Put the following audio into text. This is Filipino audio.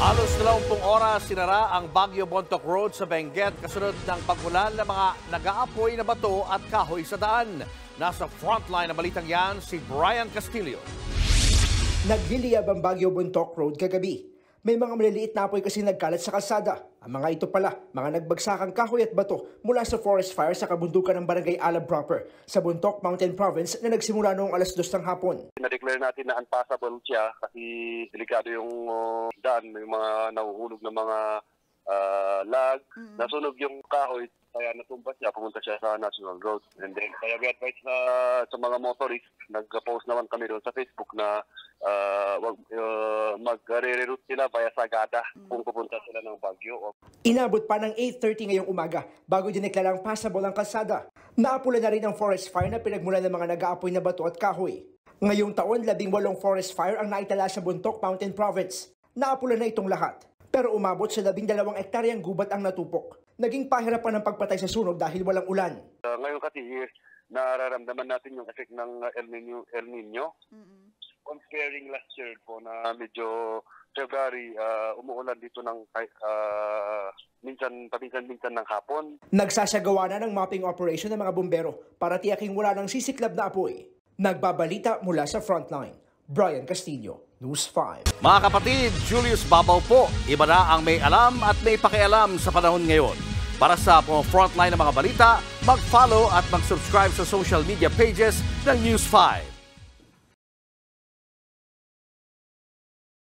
Halos 20 oras sinara ang Baguio Bontoc Road sa Benguet kasunod ng pagulan ng mga nag-aapoy na bato at kahoy sa daan. Nasa frontline ng balitang yan si Brian Castillo. Nagliliyab ang Baguio Bontoc Road kagabi. May mga maliliit na apoy kasi nagkalat sa kalsada. Ang mga ito pala, mga nagbagsakang kahoy at bato mula sa forest fire sa kabundukan ng Barangay Alab proper sa Bontoc Mountain Province na nagsimula noong alas 2 ng hapon. Na-declare natin na unpassable siya kasi delikado yung daan, may mga nahuhulog na mga lag. Nasunog yung kahoy, kaya natumba siya, pumunta siya sa National Road. And then, kaya we advise sa mga motorist, nag-post naman kami doon sa Facebook na mag-re-route sila via Sagada kung pupunta sila ng Baguio. Inabot pa ng 8:30 ngayong umaga bago dineklarang passable ang kalsada. Naapula na rin ang forest fire na pinagmulan ng mga nag-aapoy na bato at kahoy. Ngayong taon, 18 forest fire ang naitala sa Bontoc Mountain Province. Naapula na itong lahat. Pero umabot sa 12 hektaryang gubat ang natupok. Naging pahirapan ang pagpatay sa sunog dahil walang ulan. Ngayon kasi nararamdaman natin yung effect ng El Nino. Comparing last year po na medyo February, umuulan dito ng paminsan-minsan ng hapon. Nagsasagawa na ng mapping operation ng mga bumbero para tiyaking wala ng sisiklab na apoy. Nagbabalita mula sa frontline. Brian Castillo, News 5. Mga kapatid, Julius Babaw po. Iba na ang may alam at may pakialam sa panahon ngayon. Para sa frontline ng mga balita, mag-follow at mag-subscribe sa social media pages ng News 5.